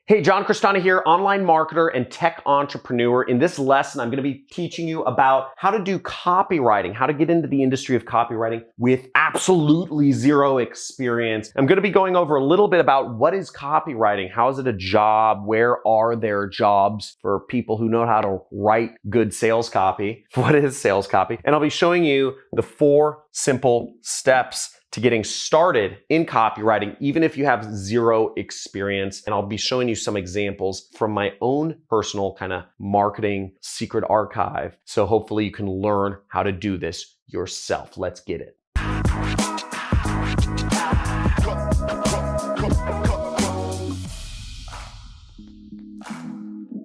Hey, John Crestani here, online marketer and tech entrepreneur. In this lesson, I'm going to be teaching you about how to do copywriting, how to get into the industry of copywriting with absolutely zero experience. I'm going to be going over a little bit about what is copywriting, how is it a job, where are there jobs for people who know how to write good sales copy, what is sales copy, and I'll be showing you the 4 simple steps to getting started in copywriting, even if you have zero experience. And I'll be showing you some examples from my own personal kind of marketing secret archive. So hopefully you can learn how to do this yourself. Let's get it.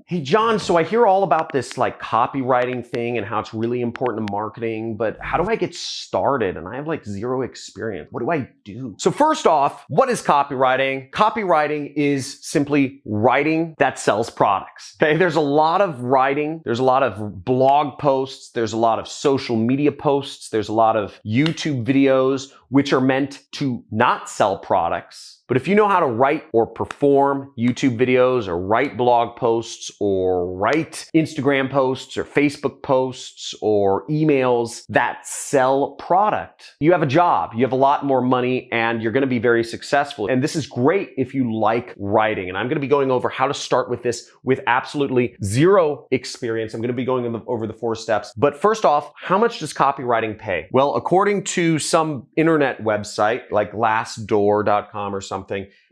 Hey, John, so I hear all about this like copywriting thing and how it's really important to marketing, but how do I get started? And I have like zero experience. What do I do? So first off, what is copywriting? Copywriting is simply writing that sells products. Okay, there's a lot of writing. There's a lot of blog posts. There's a lot of social media posts. There's a lot of YouTube videos, which are meant to not sell products. But if you know how to write or perform YouTube videos or write blog posts or write Instagram posts or Facebook posts or emails that sell product, you have a job, you have a lot more money, and you're going to be very successful. And this is great if you like writing. And I'm going to be going over how to start with this with absolutely zero experience. I'm going to be going over the 4 steps. But first off, how much does copywriting pay? Well, according to some internet website like Glassdoor.com or something,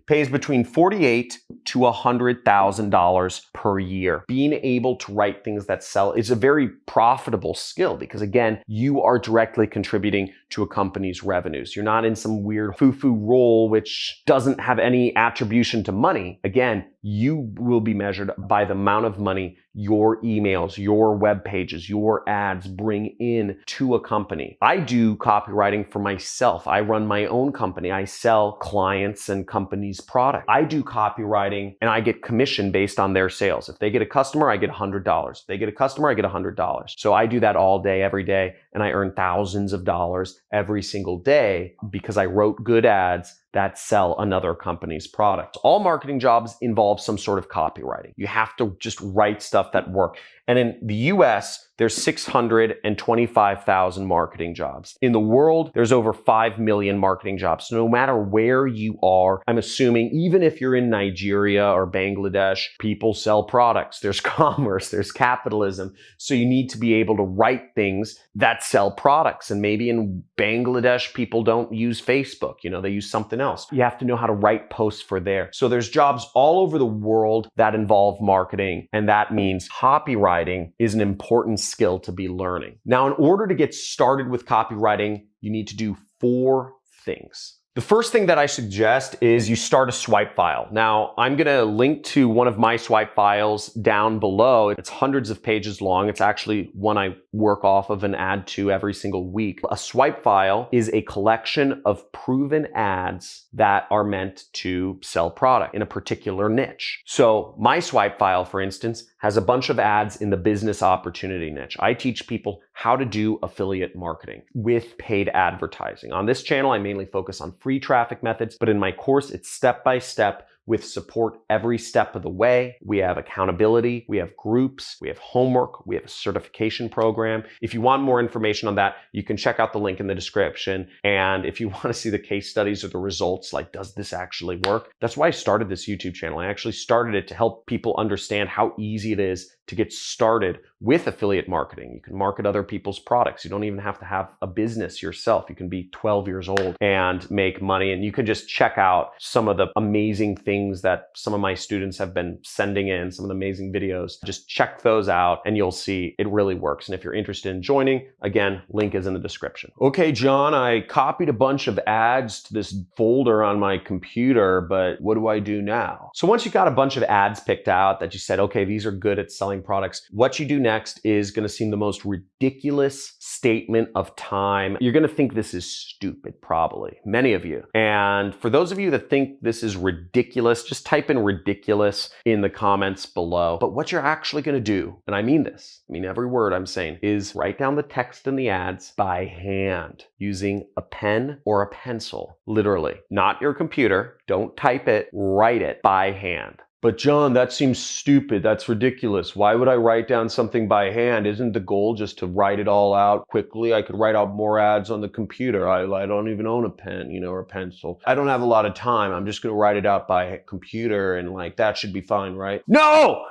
pays between $48,000 to $100,000 per year. Being able to write things that sell is a very profitable skill because, again, you are directly contributing to a company's revenues. You're not in some weird foo-foo role which doesn't have any attribution to money. Again, you will be measured by the amount of money your emails, your web pages, your ads bring in to a company. I do copywriting for myself. I run my own company. I sell clients and companies product. I do copywriting and I get commission based on their sales. If they get a customer, I get $100. If they get a customer, I get $100. So I do that all day, every day, and I earn thousands of dollars every single day because I wrote good ads that sell another company's product. All marketing jobs involve some sort of copywriting. You have to just write stuff that work. And in the US, there's 625,000 marketing jobs. In the world, there's over 5 million marketing jobs. So no matter where you are, I'm assuming even if you're in Nigeria or Bangladesh, people sell products. There's commerce, there's capitalism. So you need to be able to write things that sell products. And maybe in Bangladesh, people don't use Facebook. They use something else. You have to know how to write posts for there. So there's jobs all over the world that involve marketing, and that means copywriting is an important skill to be learning. Now, in order to get started with copywriting, you need to do 4 things. The first thing that I suggest is you start a swipe file. Now, I'm going to link to one of my swipe files down below. It's hundreds of pages long. It's actually one I work off of and add to every single week. A swipe file is a collection of proven ads that are meant to sell product in a particular niche. So my swipe file, for instance, has a bunch of ads in the business opportunity niche. I teach people how to do affiliate marketing with paid advertising. On this channel, I mainly focus on free traffic methods, but in my course, it's step-by-step with support every step of the way. We have accountability, we have groups, we have homework, we have a certification program. If you want more information on that, you can check out the link in the description. And if you want to see the case studies or the results, like, does this actually work? That's why I started this YouTube channel. I actually started it to help people understand how easy it is to get started with affiliate marketing. You can market other people's products. You don't even have to have a business yourself. You can be 12 years old and make money. And you can just check out some of the amazing things that some of my students have been sending in, some of the amazing videos. Just check those out and you'll see it really works. And if you're interested in joining, again, link is in the description. Okay, John, I copied a bunch of ads to this folder on my computer, but what do I do now? So once you got a bunch of ads picked out that you said, okay, these are good at selling products, what you do next is going to seem the most ridiculous statement of time. You're going to think this is stupid, probably, many of you. And for those of you that think this is ridiculous, just type in ridiculous in the comments below. But what you're actually going to do, and I mean this, I mean every word I'm saying, is write down the text in the ads by hand using a pen or a pencil, literally, not your computer. Don't type it, write it by hand. But John, that seems stupid. That's ridiculous. Why would I write down something by hand? Isn't the goal just to write it all out quickly? I could write out more ads on the computer. I don't even own a pen, or a pencil. I don't have a lot of time. I'm just going to write it out by computer and that should be fine, right? No!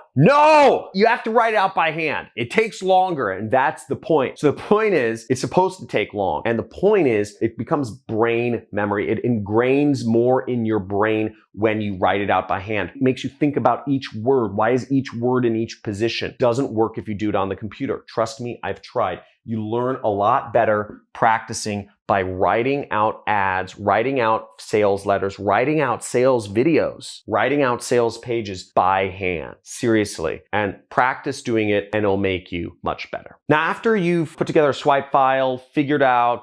You have to write it out by hand. It takes longer, and that's the point. So the point is, it's supposed to take long. And the point is, it becomes brain memory. It ingrains more in your brain when you write it out by hand. It makes you think about each word. Why is each word in each position? Doesn't work if you do it on the computer. Trust me, I've tried. You learn a lot better practicing by writing out ads, writing out sales letters, writing out sales videos, writing out sales pages by hand. Seriously. And practice doing it and it'll make you much better. Now, after you've put together a swipe file,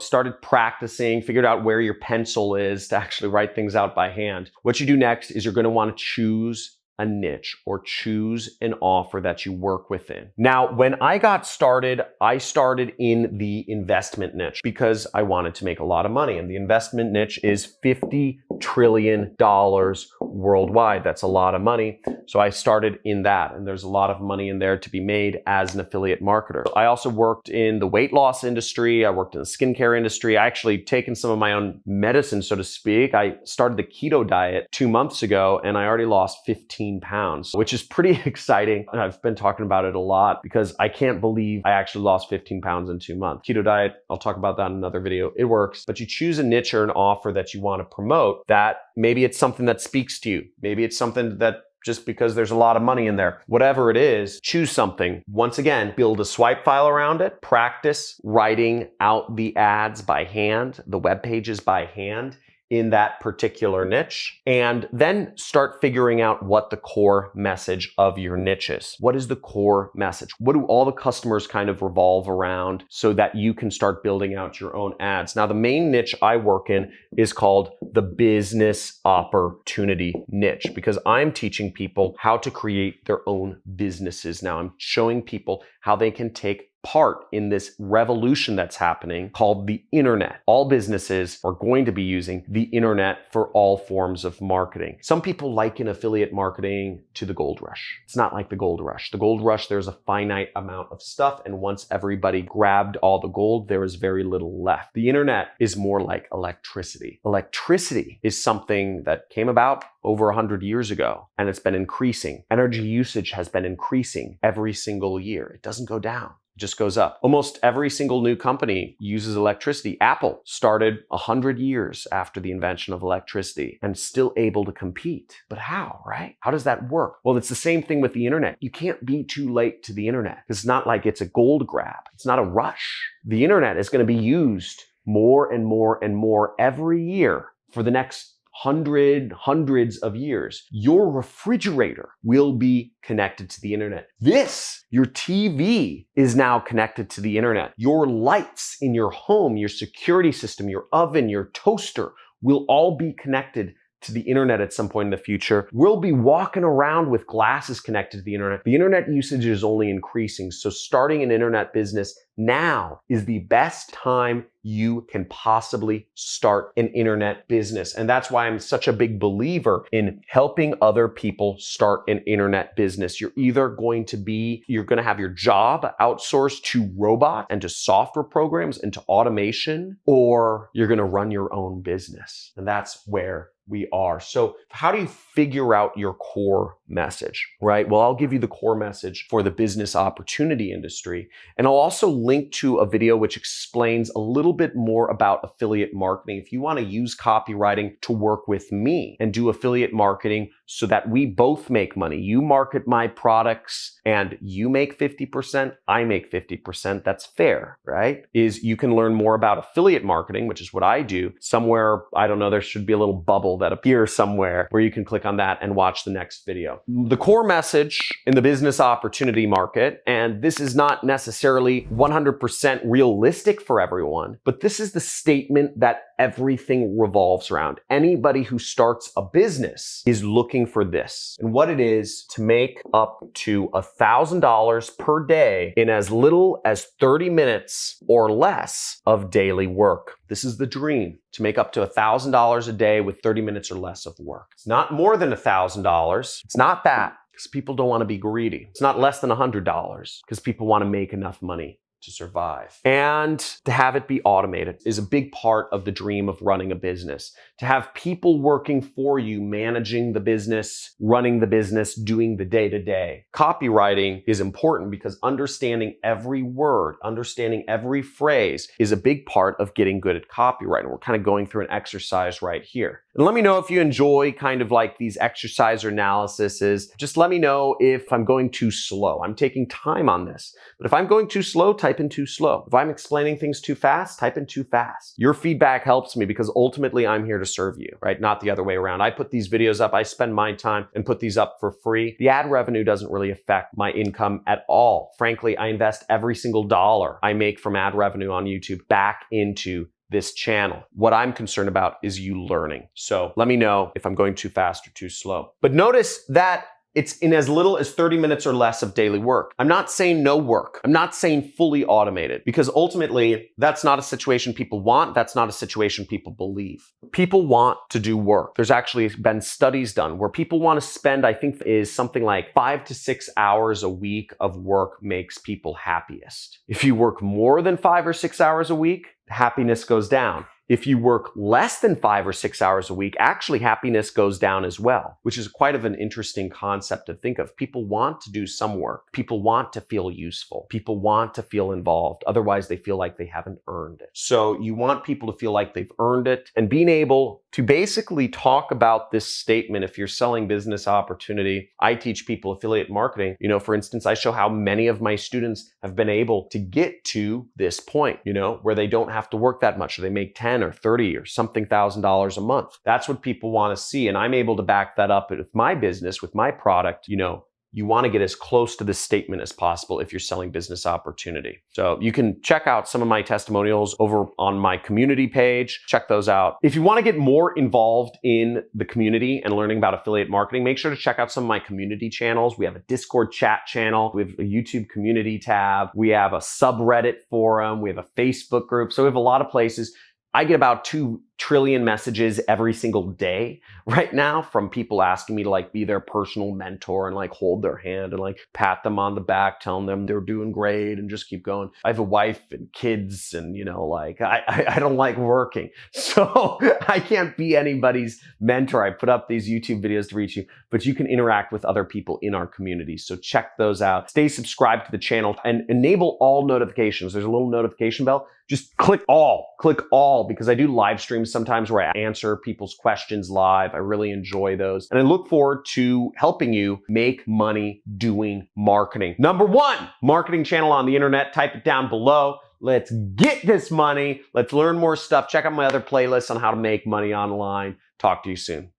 started practicing, figured out where your pencil is to actually write things out by hand, what you do next is you're going to want to choose a niche or choose an offer that you work within. Now, when I got started, I started in the investment niche because I wanted to make a lot of money. And the investment niche is $50 trillion worldwide. That's a lot of money. So I started in that, and there's a lot of money in there to be made as an affiliate marketer. I also worked in the weight loss industry. I worked in the skincare industry. I actually taken some of my own medicine, so to speak. I started the keto diet 2 months ago, and I already lost 15 pounds, which is pretty exciting. And I've been talking about it a lot because I can't believe I actually lost 15 pounds in 2 months. Keto diet, I'll talk about that in another video. It works, but you choose a niche or an offer that you want to promote that maybe it's something that speaks to you. Maybe it's something that just because there's a lot of money in there. Whatever it is, choose something. Once again, build a swipe file around it. Practice writing out the ads by hand, the web pages by hand in that particular niche, and then start figuring out what the core message of your niche is. What is the core message? What do all the customers kind of revolve around so that you can start building out your own ads? Now, the main niche I work in is called the business opportunity niche because I'm teaching people how to create their own businesses. Now, I'm showing people how they can take part in this revolution that's happening called the internet. All businesses are going to be using the internet for all forms of marketing. Some people liken affiliate marketing to the gold rush. It's not like the gold rush. The gold rush, there's a finite amount of stuff, and once everybody grabbed all the gold, there is very little left. The internet is more like electricity. Electricity is something that came about over 100 years ago, and it's been increasing. Energy usage has been increasing every single year. It doesn't go down. Just goes up. Almost every single new company uses electricity. Apple started 100 years after the invention of electricity and still able to compete. But how, right? How does that work? Well, it's the same thing with the internet. You can't be too late to the internet. It's not like it's a gold grab. It's not a rush. The internet is going to be used more and more and more every year for the next hundreds of years. Your refrigerator will be connected to the internet. Your TV is now connected to the internet. Your lights in your home, your security system, your oven, your toaster will all be connected to the internet at some point in the future. We'll be walking around with glasses connected to the internet. The internet usage is only increasing. So starting an internet business now is the best time you can possibly start an internet business. And that's why I'm such a big believer in helping other people start an internet business. You're going to have your job outsourced to robots and to software programs and to automation, or you're going to run your own business. And that's where we are. So how do you figure out your core message, right? Well, I'll give you the core message for the business opportunity industry. And I'll also link to a video which explains a little bit more about affiliate marketing. If you want to use copywriting to work with me and do affiliate marketing so that we both make money, you market my products and you make 50%, I make 50%, that's fair, right? You can learn more about affiliate marketing, which is what I do. Somewhere, I don't know, there should be a little bubble that appears somewhere where you can click on that and watch the next video. The core message in the business opportunity market, and this is not necessarily 100% realistic for everyone, but this is the statement that everything revolves around. Anybody who starts a business is looking for this. And what it is to make up to $1,000 per day in as little as 30 minutes or less of daily work. This is the dream, to make up to $1,000 a day with 30 minutes or less of work. It's not more than $1,000. It's not that, because people don't want to be greedy. It's not less than $100, because people want to make enough money to survive. And to have it be automated is a big part of the dream of running a business. To have people working for you, managing the business, running the business, doing the day-to-day. Copywriting is important because understanding every word, understanding every phrase is a big part of getting good at copywriting. We're kind of going through an exercise right here. And let me know if you enjoy kind of like these exercise or analyses. Just let me know if I'm going too slow. I'm taking time on this. But if I'm going too slow, type in too slow. If I'm explaining things too fast, type in too fast. Your feedback helps me because ultimately I'm here to serve you, right? Not the other way around. I put these videos up, I spend my time and put these up for free. The ad revenue doesn't really affect my income at all. Frankly, I invest every single dollar I make from ad revenue on YouTube back into this channel. What I'm concerned about is you learning. So let me know if I'm going too fast or too slow. But notice that it's in as little as 30 minutes or less of daily work. I'm not saying no work. I'm not saying fully automated, because ultimately that's not a situation people want. That's not a situation people believe. People want to do work. There's actually been studies done where people want to spend, I think is something like 5 to 6 hours a week of work makes people happiest. If you work more than 5 or 6 hours a week, happiness goes down. If you work less than 5 or 6 hours a week, actually happiness goes down as well, which is quite of an interesting concept to think of. People want to do some work. People want to feel useful. People want to feel involved. Otherwise, they feel like they haven't earned it. So you want people to feel like they've earned it, and being able to basically talk about this statement. If you're selling business opportunity, I teach people affiliate marketing. For instance, I show how many of my students have been able to get to this point, where they don't have to work that much, or they make 10 or 30 or something $1,000 a month. That's what people want to see. And I'm able to back that up with my business, with my product. You want to get as close to this statement as possible if you're selling business opportunity. So you can check out some of my testimonials over on my community page. Check those out. If you want to get more involved in the community and learning about affiliate marketing, make sure to check out some of my community channels. We have a Discord chat channel. We have a YouTube community tab. We have a subreddit forum. We have a Facebook group. So we have a lot of places. I get about 2 trillion messages every single day right now from people asking me to be their personal mentor and hold their hand and pat them on the back, telling them they're doing great and just keep going. I have a wife and kids and I don't like working. So I can't be anybody's mentor. I put up these YouTube videos to reach you, but you can interact with other people in our community. So check those out. Stay subscribed to the channel and enable all notifications. There's a little notification bell. Just click all, because I do live streams sometimes where I answer people's questions live. I really enjoy those. And I look forward to helping you make money doing marketing. Number 1 marketing channel on the internet. Type it down below. Let's get this money. Let's learn more stuff. Check out my other playlists on how to make money online. Talk to you soon.